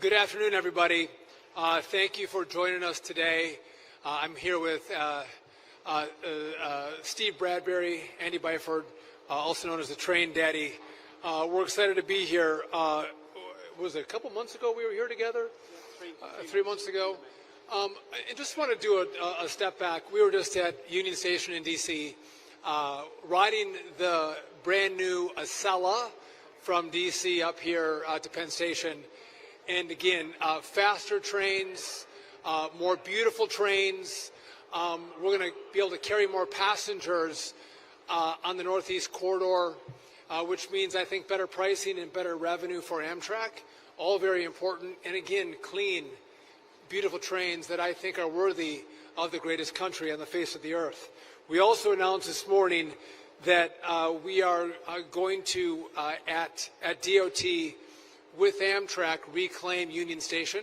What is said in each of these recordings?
Good afternoon, everybody. Thank you for joining us today. I'm here with Steve Bradbury, Andy Byford, also known as the Train Daddy. We're excited to be here. Was it a couple months ago we were here together? 3 months ago. I just want to do a step back. We were just at Union Station in D.C. Riding the brand new Acela from D.C. up here to Penn Station. And again, faster trains, more beautiful trains. We're going to be able to carry more passengers on the Northeast Corridor, which means, I think, better pricing and better revenue for Amtrak. All very important. And again, clean, beautiful trains that I think are worthy of the greatest country on the face of the earth. We also announced this morning that we are going to, at DOT, with Amtrak, reclaim Union Station.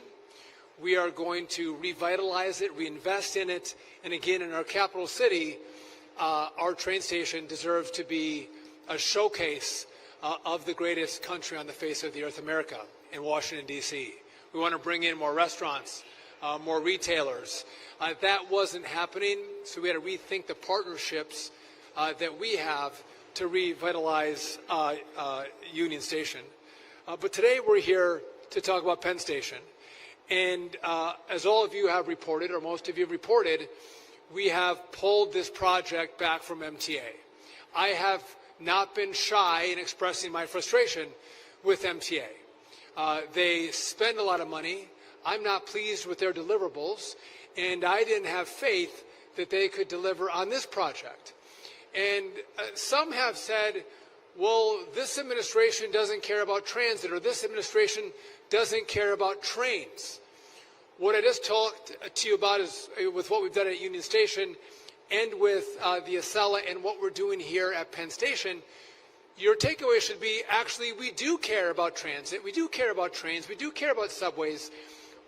We are going to revitalize it, reinvest in it, and again, in our capital city, our train station deserves to be a showcase of the greatest country on the face of the earth, America, in Washington, D.C. We want to bring in more restaurants, more retailers. That wasn't happening, so we had to rethink the partnerships that we have to revitalize Union Station. But today we're here to talk about Penn Station. And as all of you have reported, or most of you have reported, we have pulled this project back from MTA. I have not been shy in expressing my frustration with MTA. They spend a lot of money. I'm not pleased with their deliverables. And I didn't have faith that they could deliver on this project. And some have said, well, this administration doesn't care about transit, or this administration doesn't care about trains. What I just talked to you about is with what we've done at Union Station and with the Acela and what we're doing here at Penn Station, your takeaway should be, actually, we do care about transit, we do care about trains, we do care about subways,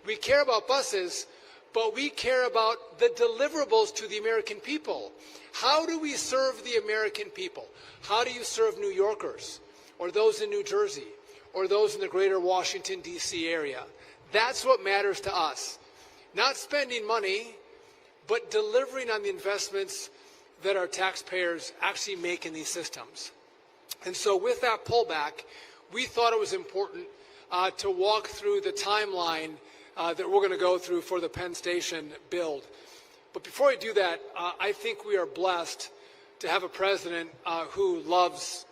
we care about buses, but we care about the deliverables to the American people. How do we serve the American people? How do you serve New Yorkers, or those in New Jersey, or those in the greater Washington, D.C. area? That's what matters to us. Not spending money, but delivering on the investments that our taxpayers actually make in these systems. And so with that pullback, we thought it was important to walk through the timeline that we're going to go through for the Penn Station build. But before I do that, I think we are blessed to have a president who loves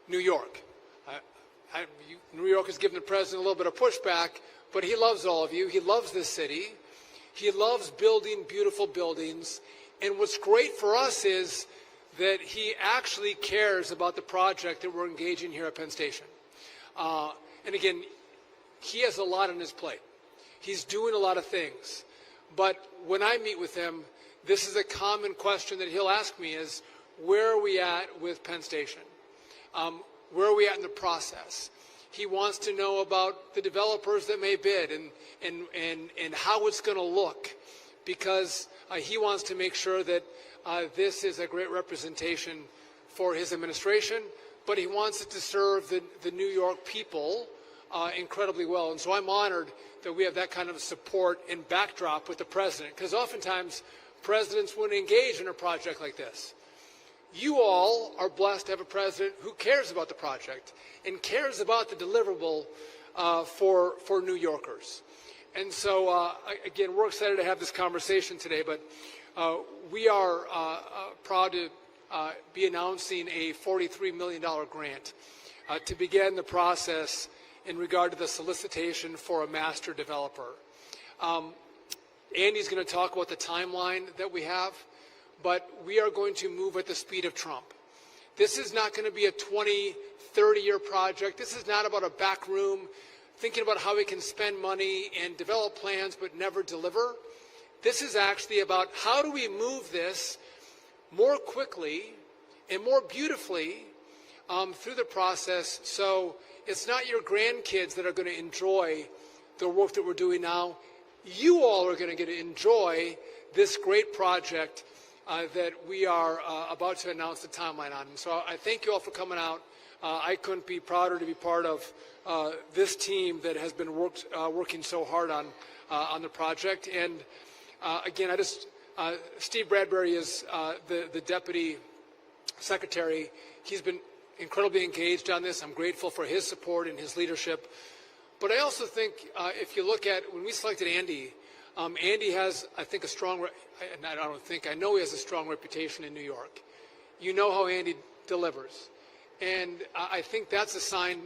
New York. New York has given the president a little bit of pushback, but he loves all of you. He loves this city. He loves building beautiful buildings. And what's great for us is that he actually cares about the project that we're engaging here at Penn Station. And again, he has a lot on his plate. He's doing a lot of things. But when I meet with him, this is a common question that he'll ask me is, where are we at with Penn Station? Where are we at in the process? He wants to know about the developers that may bid and how it's going to look, because he wants to make sure that this is a great representation for his administration, but he wants it to serve the New York people incredibly well. And so I'm honored that we have that kind of support and backdrop with the president, because oftentimes presidents wouldn't engage in a project like this. You all are blessed to have a president who cares about the project and cares about the deliverable for New Yorkers. And so, again, we're excited to have this conversation today, but we are proud to be announcing a $43 million grant to begin the process in regard to the solicitation for a master developer. Andy's going to talk about the timeline that we have, but we are going to move at the speed of Trump. This is not going to be a 20, 30-year project. This is not about a back room thinking about how we can spend money and develop plans but never deliver. This is actually about how do we move this more quickly and more beautifully through the process, so it's not your grandkids that are going to enjoy the work that we're doing now. You all are going to get to enjoy this great project that we are about to announce the timeline on. And so I thank you all for coming out. I couldn't be prouder to be part of this team that has been working so hard on the project. And again, Steve Bradbury is the Deputy Secretary. He's been incredibly engaged on this. I'm grateful for his support and his leadership. But I also think if you look at when we selected Andy, Andy has, I think, I know he has a strong reputation in New York. You know how Andy delivers. And I think that's a sign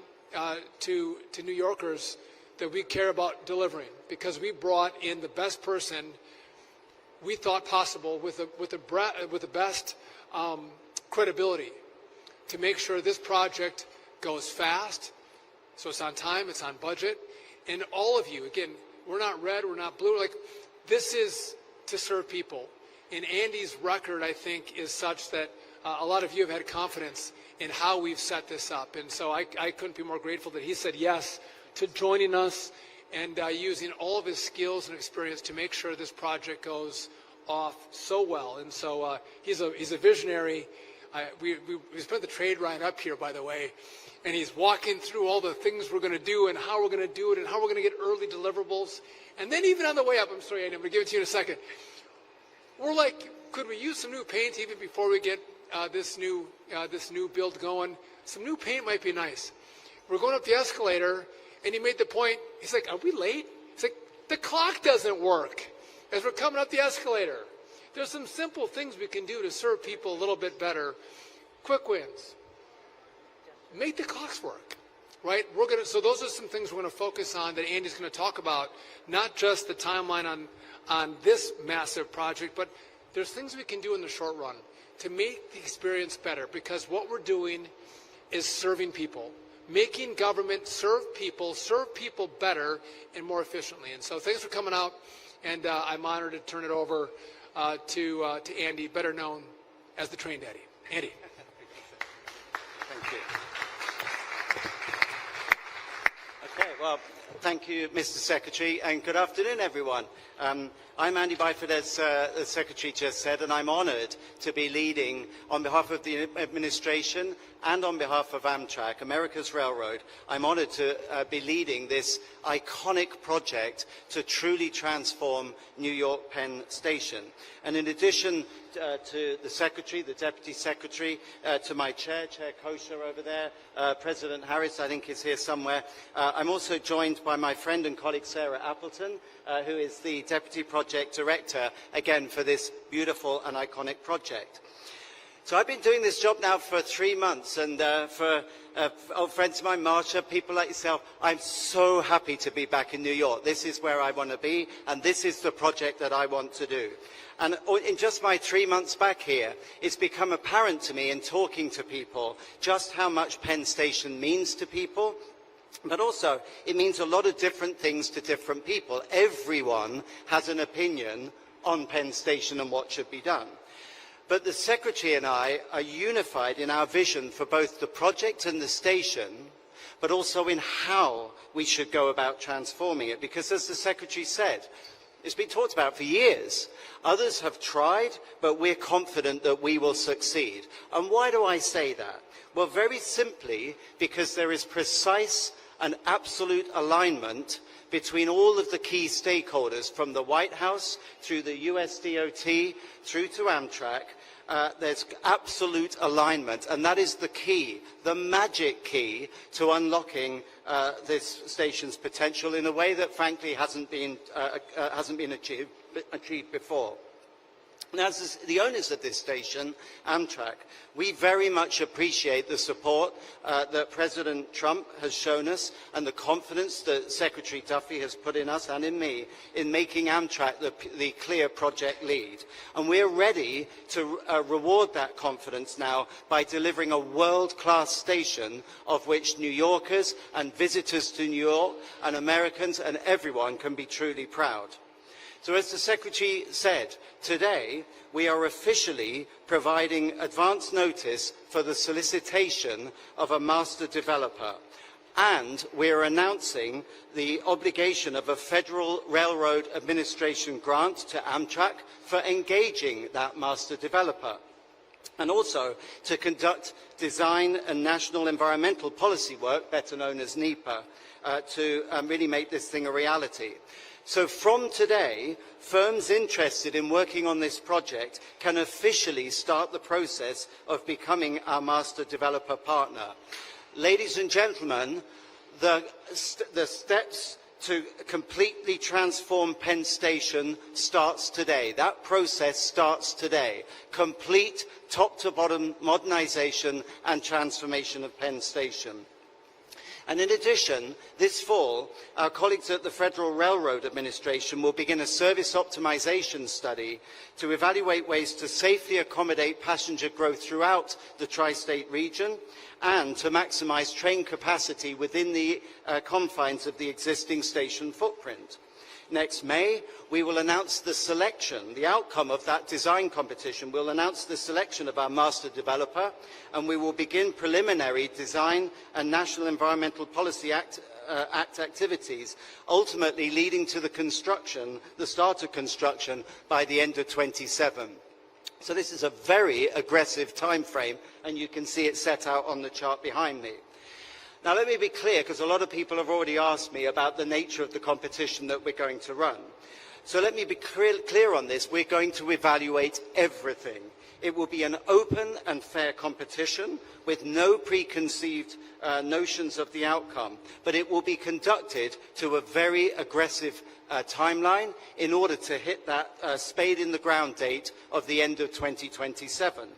to New Yorkers that we care about delivering, because we brought in the best person we thought possible with the best credibility to make sure this project goes fast, so it's on time, it's on budget. And all of you, again, we're not red, we're not blue, like this is to serve people. And Andy's record, I think, is such that a lot of you have had confidence in how we've set this up. And so I couldn't be more grateful that he said yes to joining us and using all of his skills and experience to make sure this project goes off so well. And so he's a visionary. We spent the trade ride up here, by the way, and he's walking through all the things we're going to do and how we're going to do it and how we're going to get early deliverables. And then even on the way up, I'm sorry, Andy, I'm going to give it to you in a second. We're like, could we use some new paint even before we get this new build going? Some new paint might be nice. We're going up the escalator, and he made the point. He's like, "Are we late?" He's like, "The clock doesn't work." As we're coming up the escalator, there's some simple things we can do to serve people a little bit better. Quick wins. Make the clocks work, right? So those are some things we're going to focus on that Andy's going to talk about. Not just the timeline on this massive project, but there's things we can do in the short run to make the experience better, because what we're doing is serving people, making government serve people better and more efficiently. And so thanks for coming out, and I'm honored to turn it over to Andy, better known as the Train Daddy. Andy. Thank you. Okay, well, thank you, Mr. Secretary, and good afternoon, everyone. I'm Andy Byford, as the Secretary just said, and I'm honoured to be leading on behalf of the administration and on behalf of Amtrak, America's Railroad. I'm honoured to be leading this iconic project to truly transform New York Penn Station. And in addition to the Secretary, the Deputy Secretary, to my Chair Kosher over there, President Harris, I think, is here somewhere. I'm also joined by my friend and colleague Sarah Appleton, who is the Deputy Project Director, again, for this beautiful and iconic project. So I've been doing this job now for 3 months, and for old friends of mine, Marsha, people like yourself, I'm so happy to be back in New York. This is where I want to be, and this is the project that I want to do. And in just my 3 months back here, it's become apparent to me in talking to people just how much Penn Station means to people. But also, it means a lot of different things to different people. Everyone has an opinion on Penn Station and what should be done. But the Secretary and I are unified in our vision for both the project and the station, but also in how we should go about transforming it. Because as the Secretary said, it's been talked about for years. Others have tried, but we're confident that we will succeed. And why do I say that? Well, very simply, because there is precise and absolute alignment between all of the key stakeholders, from the White House through the US DOT through to Amtrak. There's absolute alignment, and that is the key, the magic key to unlocking this station's potential in a way that frankly hasn't been achieved before. Now, as the owners of this station, Amtrak, we very much appreciate the support that President Trump has shown us and the confidence that Secretary Duffy has put in us and in me in making Amtrak the clear project lead. And we're ready to reward that confidence now by delivering a world-class station of which New Yorkers and visitors to New York and Americans and everyone can be truly proud. So as the Secretary said, today we are officially providing advance notice for the solicitation of a master developer, and we are announcing the obligation of a Federal Railroad Administration grant to Amtrak for engaging that master developer. and also to conduct design and national environmental policy work, better known as NEPA, to really make this thing a reality. So from today, firms interested in working on this project can officially start the process of becoming our master developer partner. Ladies and gentlemen, the steps to completely transform Penn Station starts today. That process starts today. Complete top-to-bottom modernization and transformation of Penn Station. And in addition, this fall, our colleagues at the Federal Railroad Administration will begin a service optimization study to evaluate ways to safely accommodate passenger growth throughout the tri-state region and to maximize train capacity within the confines of the existing station footprint. Next May, we will announce the selection, the outcome of that design competition. We'll announce the selection of our master developer, and we will begin preliminary design and National Environmental Policy Act activities, ultimately leading to the construction, the start of construction, by the end of 27. So this is a very aggressive time frame, and you can see it set out on the chart behind me. Now let me be clear, because a lot of people have already asked me about the nature of the competition that we're going to run. So let me be clear on this. We're going to evaluate everything. It will be an open and fair competition with no preconceived notions of the outcome, but it will be conducted to a very aggressive timeline in order to hit that spade in the ground date of the end of 2027.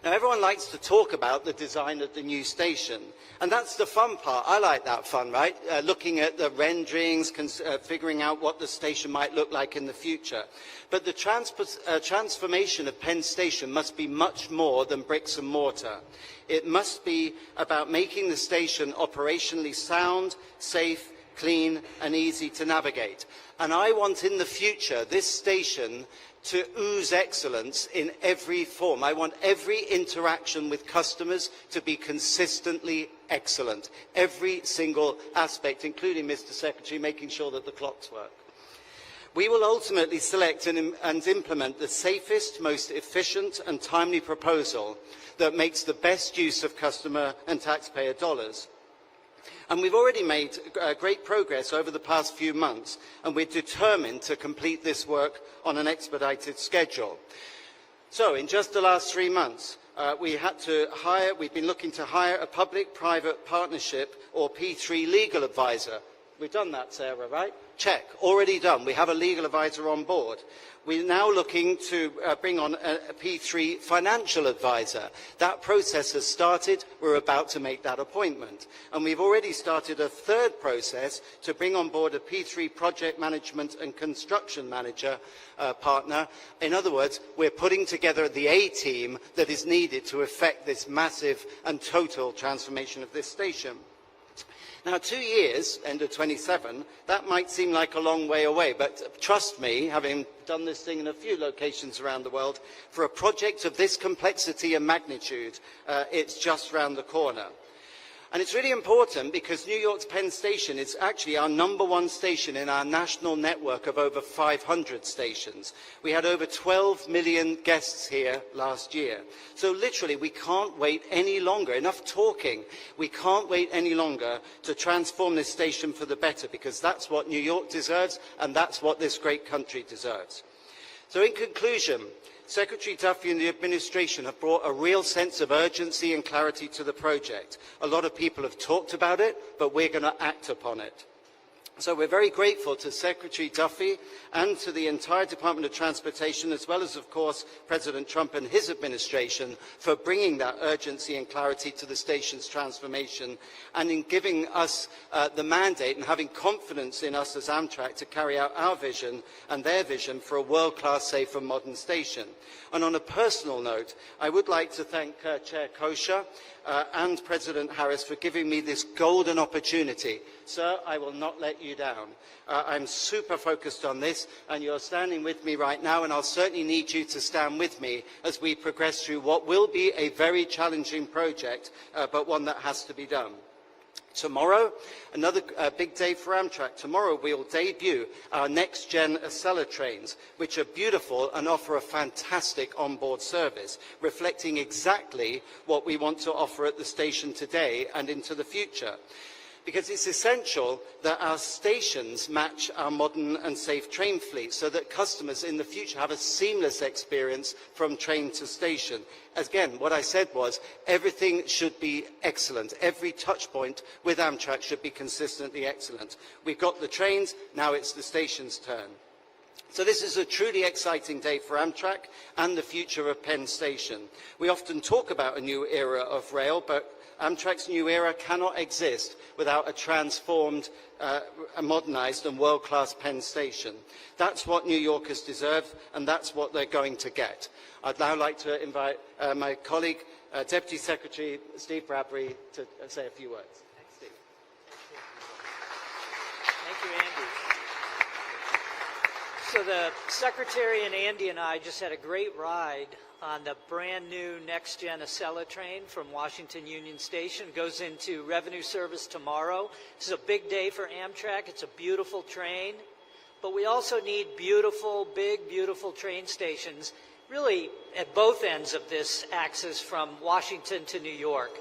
Now, everyone likes to talk about the design of the new station, and that's the fun part. I like that fun, right? Looking at the renderings, figuring out what the station might look like in the future. But the transformation of Penn Station must be much more than bricks and mortar. It must be about making the station operationally sound, safe, clean, and easy to navigate. And I want in the future this station to ooze excellence in every form. I want every interaction with customers to be consistently excellent. Every single aspect, including, Mr. Secretary, making sure that the clocks work. We will ultimately select and implement the safest, most efficient and timely proposal that makes the best use of customer and taxpayer dollars. And we've already made great progress over the past few months, and we're determined to complete this work on an expedited schedule. So in just the last 3 months, we've been looking to hire a public-private partnership or P3 legal advisor. We've done that, Sarah, right? Check, already done. We have a legal advisor on board. We're now looking to bring on a P3 financial advisor. That process has started. We're about to make that appointment. And we've already started a third process to bring on board a P3 project management and construction manager partner. In other words, we're putting together the A-team that is needed to effect this massive and total transformation of this station. Now, 2 years, end of 27, that might seem like a long way away, but trust me, having done this thing in a few locations around the world, for a project of this complexity and magnitude, it's just round the corner. And it's really important because New York's Penn Station is actually our #1 station in our national network of over 500 stations. We had over 12 million guests here last year. So literally, we can't wait any longer. Enough talking. We can't wait any longer to transform this station for the better, because that's what New York deserves, and that's what this great country deserves. So in conclusion, Secretary Duffy and the administration have brought a real sense of urgency and clarity to the project. A lot of people have talked about it, but we're going to act upon it. So we're very grateful to Secretary Duffy and to the entire Department of Transportation, as well as, of course, President Trump and his administration, for bringing that urgency and clarity to the station's transformation and in giving us the mandate and having confidence in us as Amtrak to carry out our vision and their vision for a world-class, safe and modern station. And on a personal note, I would like to thank Chair Kosher and President Harris for giving me this golden opportunity. Sir, I will not let you down. I'm super focused on this, and you're standing with me right now, and I'll certainly need you to stand with me as we progress through what will be a very challenging project, but one that has to be done. Tomorrow, another big day for Amtrak. Tomorrow we'll debut our next-gen Acela trains, which are beautiful and offer a fantastic onboard service, reflecting exactly what we want to offer at the station today and into the future. Because it's essential that our stations match our modern and safe train fleet so that customers in the future have a seamless experience from train to station. Again, what I said was everything should be excellent. Every touch point with Amtrak should be consistently excellent. We've got the trains, now it's the station's turn. So this is a truly exciting day for Amtrak and the future of Penn Station. We often talk about a new era of rail, but Amtrak's new era cannot exist without a transformed, modernized and world-class Penn Station. That's what New Yorkers deserve, and that's what they're going to get. I'd now like to invite my colleague, Deputy Secretary Steve Bradbury, to say a few words. Thanks, Steve. Thank you, Andy. So the Secretary and Andy and I just had a great ride on the brand new next-gen Acela train from Washington Union Station. It goes into revenue service tomorrow. This is a big day for Amtrak. It's a beautiful train. But we also need beautiful, big, beautiful train stations, really at both ends of this axis from Washington to New York.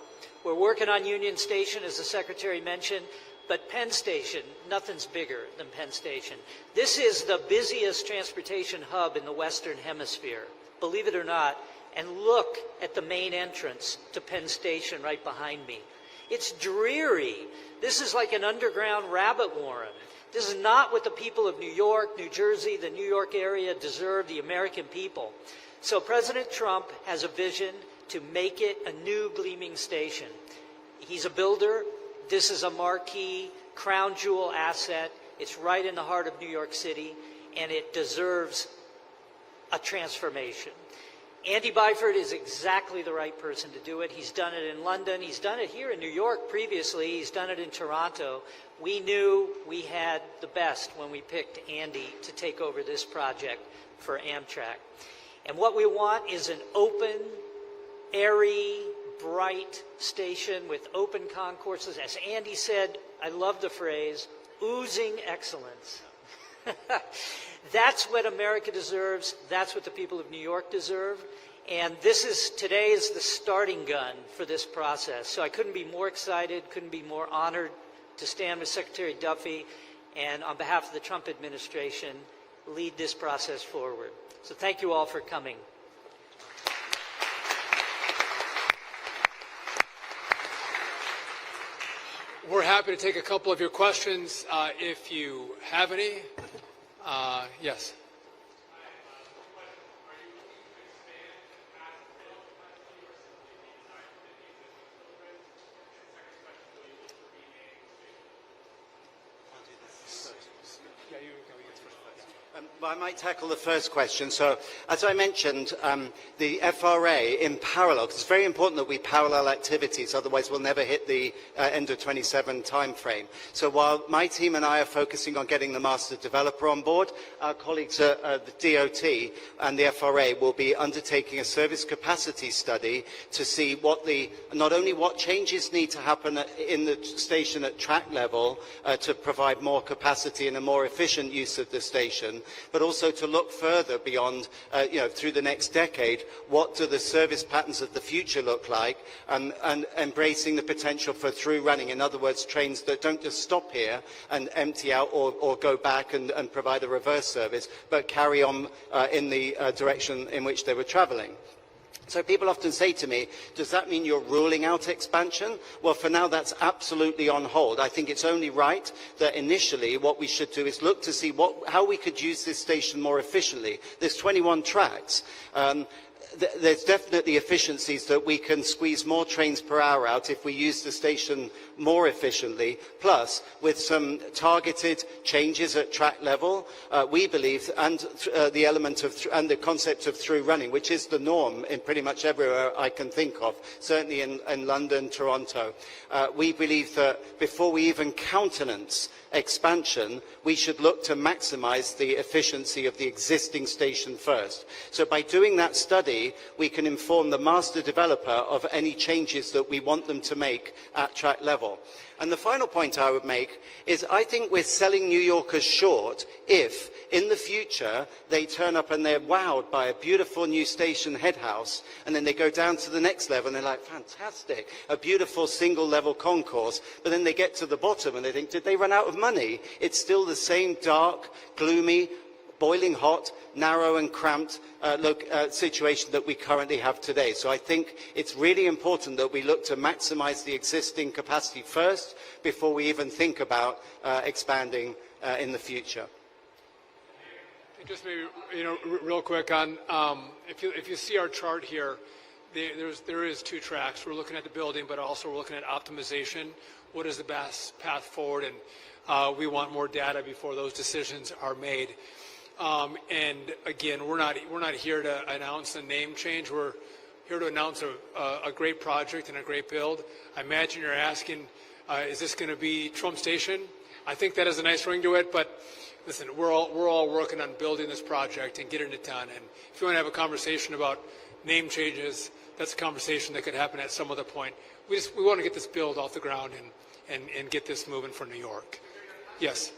We're working on Union Station, as the Secretary mentioned, but Penn Station, nothing's bigger than Penn Station. This is the busiest transportation hub in the Western Hemisphere, believe it or not, and look at the main entrance to Penn Station right behind me. It's dreary. This is like an underground rabbit warren. This is not what the people of New York, New Jersey, the New York area deserve, the American people. So President Trump has a vision to make it a new gleaming station. He's a builder. This is a marquee, crown jewel asset. It's right in the heart of New York City, and it deserves a transformation. Andy Byford is exactly the right person to do it. He's done it in London. He's done it here in New York previously. He's done it in Toronto. We knew we had the best when we picked Andy to take over this project for Amtrak. And what we want is an open, airy, bright station with open concourses. As Andy said, I love the phrase, oozing excellence. That's what America deserves. That's what the people of New York deserve. And today is the starting gun for this process. So I couldn't be more excited, couldn't be more honored to stand with Secretary Duffy and on behalf of the Trump administration, lead this process forward. So thank you all for coming. We're happy to take a couple of your questions if you have any. Yes. Well, I might tackle the first question. So, as I mentioned, the FRA in parallel, because it's very important that we parallel activities, otherwise we'll never hit the end of 27 timeframe. So while my team and I are focusing on getting the master developer on board, our colleagues at the DOT and the FRA will be undertaking a service capacity study to see not only what changes need to happen in the station at track level to provide more capacity and a more efficient use of the station, but also to look further beyond, through the next decade, what do the service patterns of the future look like, and embracing the potential for through running. In other words, trains that don't just stop here and empty out or go back and provide a reverse service, but carry on in the direction in which they were traveling. So people often say to me, does that mean you're ruling out expansion? Well, for now, that's absolutely on hold. I think it's only right that initially what we should do is look to see how we could use this station more efficiently. There's 21 tracks. There's definitely efficiencies that we can squeeze more trains per hour out if we use the station more efficiently. Plus, with some targeted changes at track level, we believe, and the element of and the concept of through running, which is the norm in pretty much everywhere I can think of, certainly in London, Toronto. We believe that before we even countenance expansion, we should look to maximize the efficiency of the existing station first. So by doing that study, we can inform the master developer of any changes that we want them to make at track level. And the final point I would make is I think we're selling New Yorkers short if, in the future, they turn up and they're wowed by a beautiful new station head house, and then they go down to the next level and they're like, fantastic, a beautiful single-level concourse, but then they get to the bottom and they think, did they run out of money? It's still the same dark, gloomy, boiling hot, narrow and cramped situation that we currently have today. So I think it's really important that we look to maximize the existing capacity first before we even think about expanding in the future. Just maybe, real quick on, if you see our chart here, there is two tracks. We're looking at the building, but also we're looking at optimization. What is the best path forward? And we want more data before those decisions are made. And again, we're not here to announce a name change. We're here to announce a great project and a great build. I imagine you're asking, is this going to be Trump Station? I think that has a nice ring to it, but listen, we're all working on building this project and getting it done. And if you want to have a conversation about name changes, that's a conversation that could happen at some other point. We want to get this build off the ground and get this moving for New York. Yes.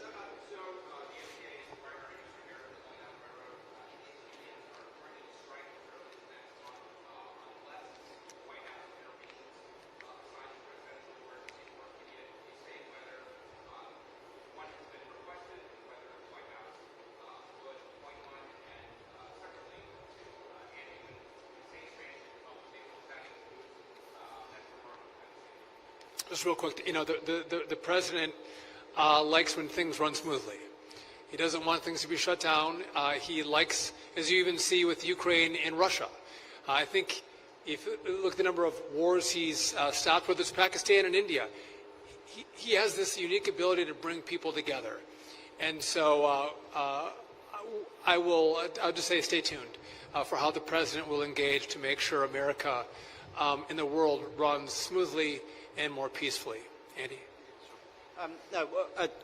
Just real quick, the president likes when things run smoothly. He doesn't want things to be shut down. He likes, as you even see with Ukraine and Russia. I think if you look at the number of wars he's stopped, whether it's Pakistan and India, he has this unique ability to bring people together. And so I'll just say stay tuned for how the president will engage to make sure America and the world runs smoothly and more peacefully. Andy?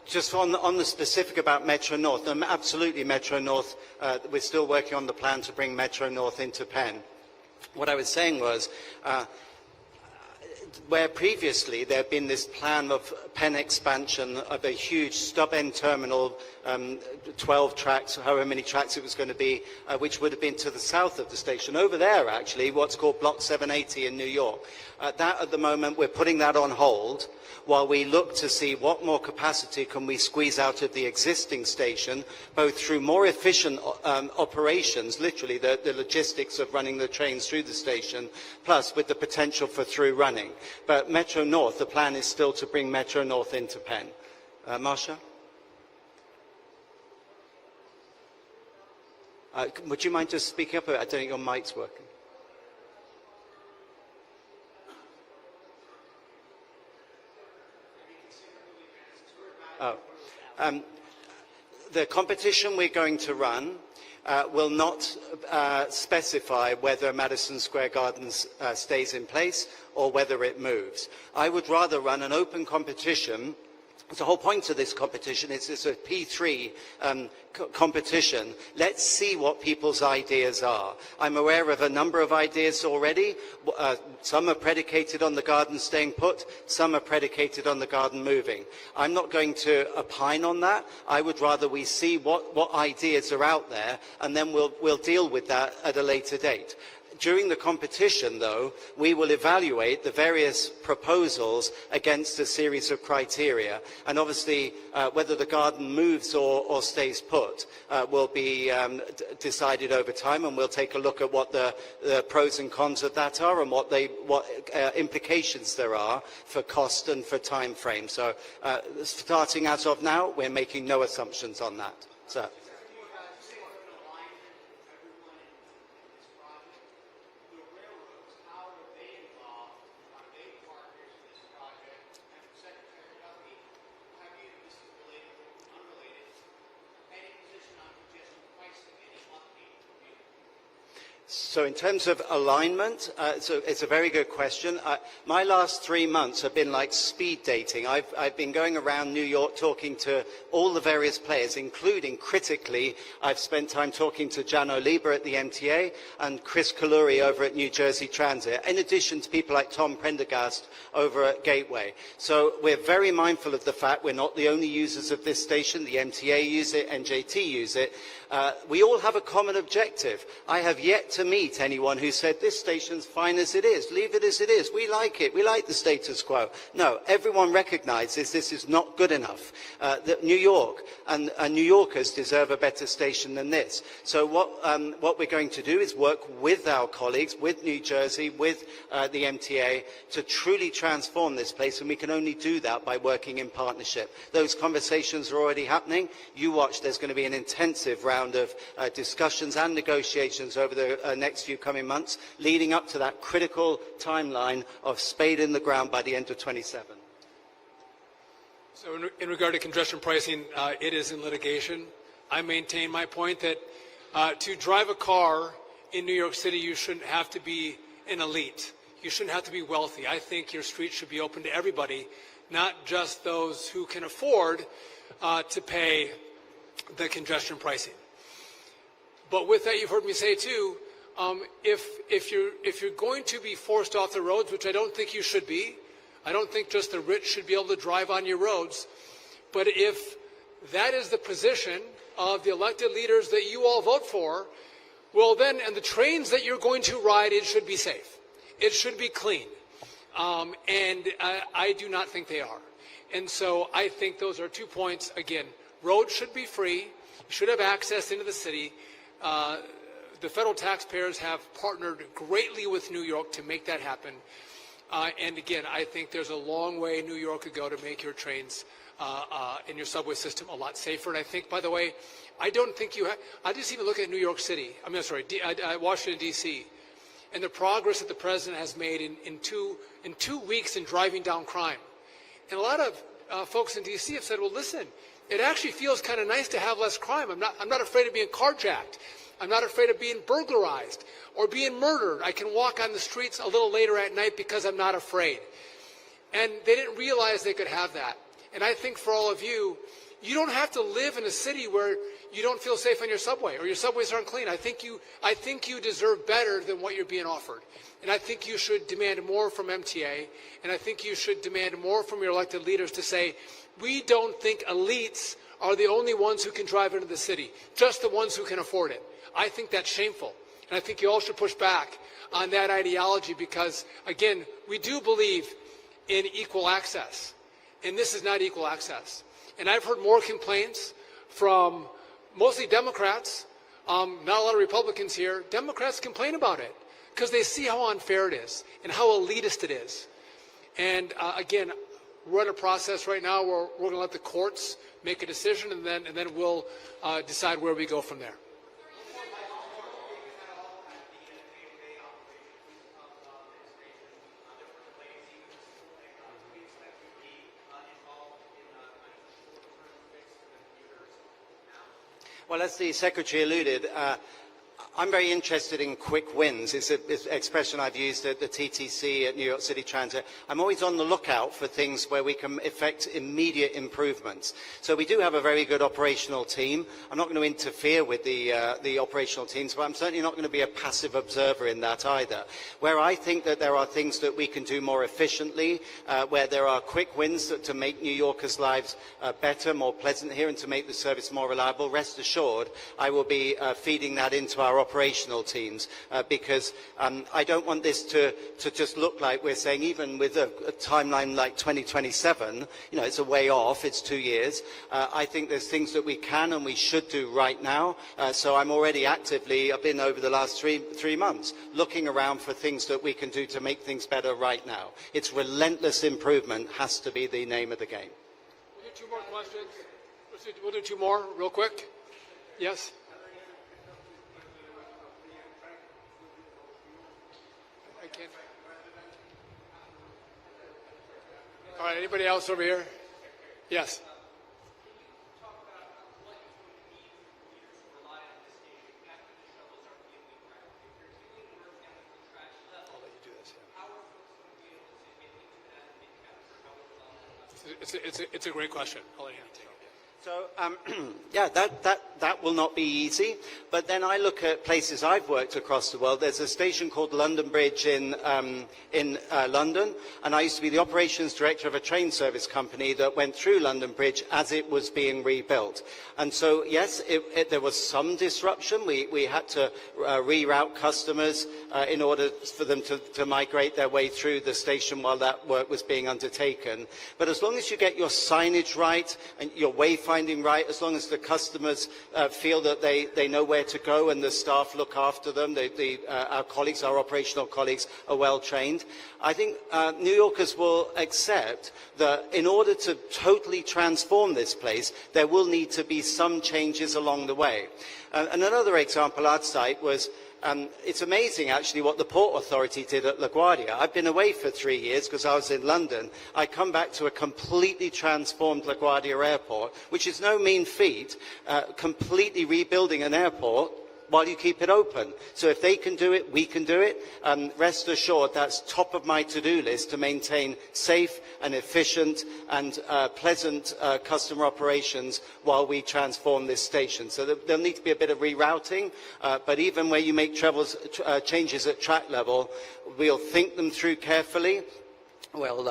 Just on the specific about Metro North, absolutely Metro North, we're still working on the plan to bring Metro North into Penn. What I was saying was, where previously there had been this plan of Penn expansion of a huge stub-end terminal, 12 tracks, however many tracks it was going to be, which would have been to the south of the station. Over there, actually, what's called Block 780 in New York. That, at the moment, we're putting that on hold while we look to see what more capacity can we squeeze out of the existing station, both through more efficient operations, literally the logistics of running the trains through the station, plus with the potential for through running. But Metro North, the plan is still to bring Metro North into Penn. Marsha? Would you mind just speaking up? I don't think your mic's working. The competition we're going to run will not specify whether Madison Square Garden stays in place or whether it moves. I would rather run an open competition. The whole point of this competition is it's a P3 competition. Let's see what people's ideas are. I'm aware of a number of ideas already. Some are predicated on the garden staying put. Some are predicated on the garden moving. I'm not going to opine on that. I would rather we see what ideas are out there, and then we'll deal with that at a later date. During the competition, though, we will evaluate the various proposals against a series of criteria. And obviously, whether the garden moves or stays put will be decided over time, and we'll take a look at what the pros and cons of that are and what implications there are for cost and for time frame. So starting as of now, we're making no assumptions on that. So. So in terms of alignment, so it's a very good question. My last 3 months have been like speed dating. I've been going around New York talking to all the various players, including, critically, I've spent time talking to Jano Lieber at the MTA and Chris Kaluri over at New Jersey Transit, in addition to people like Tom Prendergast over at Gateway. So we're very mindful of the fact we're not the only users of this station. The MTA use it, NJT use it. We all have a common objective. I have yet to meet anyone who said this station's fine as it is, leave it as it is, we like it, we like the status quo. No, everyone recognizes this is not good enough. That New York and New Yorkers deserve a better station than this. So what we're going to do is work with our colleagues, with New Jersey, with the MTA, to truly transform this place, and we can only do that by working in partnership. Those conversations are already happening. You watch, there's going to be an intensive round of discussions and negotiations over the next few coming months, leading up to that critical timeline of spade in the ground by the end of 27. So in regard to congestion pricing, it is in litigation. I maintain my point that to drive a car in New York City, you shouldn't have to be an elite. You shouldn't have to be wealthy. I think your street should be open to everybody, not just those who can afford to pay the congestion pricing. But with that, you've heard me say too, if you're going to be forced off the roads, which I don't think you should be, I don't think just the rich should be able to drive on your roads, but if that is the position of the elected leaders that you all vote for, well then, and the trains that you're going to ride, it should be safe. It should be clean. And I do not think they are. And so I think those are 2 points. Again, roads should be free. You should have access into the city. The federal taxpayers have partnered greatly with New York to make that happen. And again, I think there's a long way New York could go to make your trains and your subway system a lot safer. And I think, by the way, I don't think you have, I just even look at New York City, Washington, D.C., and the progress that the president has made in two weeks in driving down crime. And a lot of folks in D.C. have said, well, listen, it actually feels kind of nice to have less crime. I'm not afraid of being carjacked. I'm not afraid of being burglarized or being murdered. I can walk on the streets a little later at night because I'm not afraid. And they didn't realize they could have that. And I think for all of you, you don't have to live in a city where you don't feel safe on your subway or your subways aren't clean. I think you deserve better than what you're being offered. And I think you should demand more from MTA, and I think you should demand more from your elected leaders to say, we don't think elites are the only ones who can drive into the city, just the ones who can afford it. I think that's shameful. And I think you all should push back on that ideology because, again, we do believe in equal access. And this is not equal access. And I've heard more complaints from mostly Democrats, not a lot of Republicans here. Democrats complain about it because they see how unfair it is and how elitist it is. And again, we're in a process right now where we're going to let the courts make a decision, and then we'll decide where we go from there. Well, as the Secretary alluded, I'm very interested in quick wins. It's an expression I've used at the TTC at New York City Transit. I'm always on the lookout for things where we can effect immediate improvements. So we do have a very good operational team. I'm not going to interfere with the operational teams, but I'm certainly not going to be a passive observer in that either. Where I think that there are things that we can do more efficiently, where there are quick wins to make New Yorkers' lives better, more pleasant here, and to make the service more reliable, rest assured, I will be feeding that into our operational teams because I don't want this to just look like we're saying, even with a timeline like 2027, you know, it's a way off, it's 2 years. I think there's things that we can and we should do right now. So I'm already actively, I've been over the last three months, looking around for things that we can do to make things better right now. It's relentless improvement has to be the name of the game. We'll do 2 more questions. We'll do 2 more real quick. Yes? All right, anybody else over here? Yes. It's a great question. I'll let you take it. So, yeah, that will not be easy. But then I look at places I've worked across the world. There's a station called London Bridge in London, and I used to be the operations director of a train service company that went through London Bridge as it was being rebuilt. And so, yes, there was some disruption. We had to reroute customers in order for them to migrate their way through the station while that work was being undertaken. But as long as you get your signage right and your wayfinding right, as long as the customers feel that they know where to go and the staff look after them, our colleagues, our operational colleagues are well trained, I think New Yorkers will accept that in order to totally transform this place, there will need to be some changes along the way. And another example I'd cite was it's amazing, actually, what the Port Authority did at LaGuardia. I've been away for 3 years because I was in London. I come back to a completely transformed LaGuardia airport, which is no mean feat, completely rebuilding an airport while you keep it open. So if they can do it, we can do it. Rest assured, that's top of my to-do list to maintain safe and efficient and pleasant customer operations while we transform this station. So there'll need to be a bit of rerouting, but even where you make changes at track level, we'll think them through carefully. We'll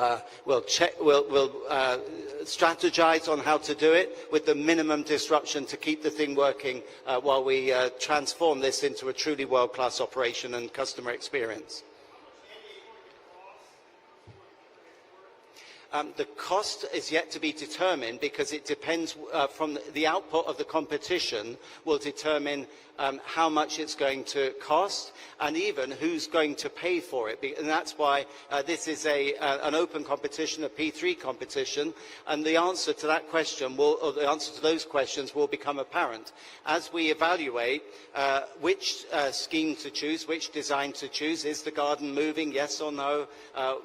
strategize on how to do it with the minimum disruption to keep the thing working while we transform this into a truly world-class operation and customer experience. The cost is yet to be determined because it depends from the output of the competition will determine how much it's going to cost and even who's going to pay for it. And that's why this is an open competition, a P3 competition, and the answer to that question or the answer to those questions will become apparent as we evaluate which scheme to choose, which design to choose. Is the garden moving, yes or no?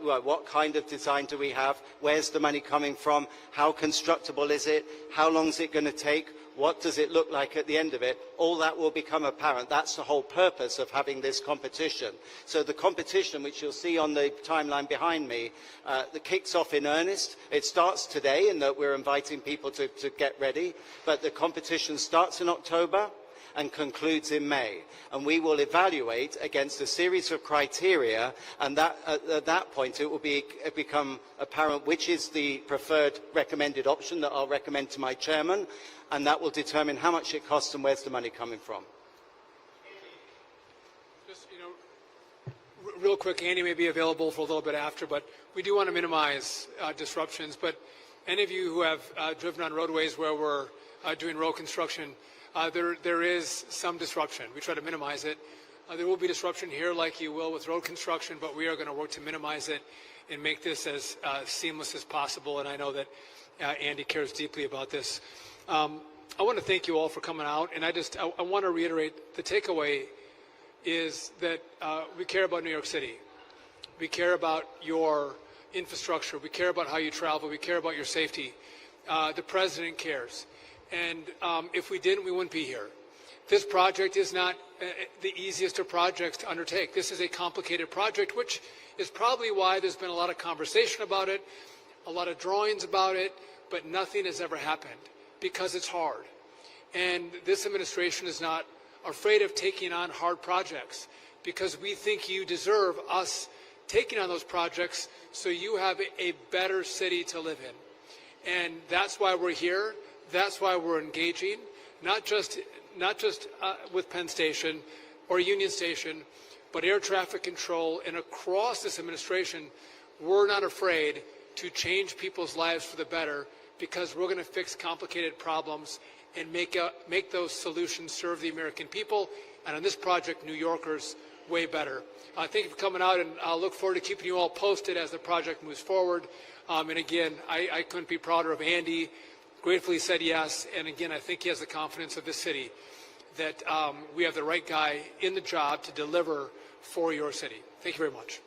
What kind of design do we have? Where's the money coming from? How constructible is it? How long is it going to take? What does it look like at the end of it? All that will become apparent. That's the whole purpose of having this competition. So the competition, which you'll see on the timeline behind me, that kicks off in earnest. It starts today in that we're inviting people to get ready, but the competition starts in October and concludes in May. And we will evaluate against a series of criteria, and at that point it will become apparent which is the preferred recommended option that I'll recommend to my chairman, and that will determine how much it costs and where's the money coming from. Just, real quick, Andy may be available for a little bit after, but we do want to minimize disruptions. But any of you who have driven on roadways where we're doing road construction, there is some disruption. We try to minimize it. There will be disruption here like you will with road construction, but we are going to work to minimize it and make this as seamless as possible. And I know that Andy cares deeply about this. I want to thank you all for coming out, and I want to reiterate the takeaway is that we care about New York City. We care about your infrastructure. We care about how you travel. We care about your safety. The president cares. And if we didn't, we wouldn't be here. This project is not the easiest of projects to undertake. This is a complicated project, which is probably why there's been a lot of conversation about it, a lot of drawings about it, but nothing has ever happened because it's hard. And this administration is not afraid of taking on hard projects because we think you deserve us taking on those projects so you have a better city to live in. And that's why we're here. That's why we're engaging, not just with Penn Station or Union Station, but air traffic control and across this administration. We're not afraid to change people's lives for the better because we're going to fix complicated problems and make those solutions serve the American people, and on this project, New Yorkers, way better. Thank you for coming out, and I'll look forward to keeping you all posted as the project moves forward. And again, I couldn't be prouder of Andy. Gratefully said yes, and again, I think he has the confidence of this city that we have the right guy in the job to deliver for your city. Thank you very much.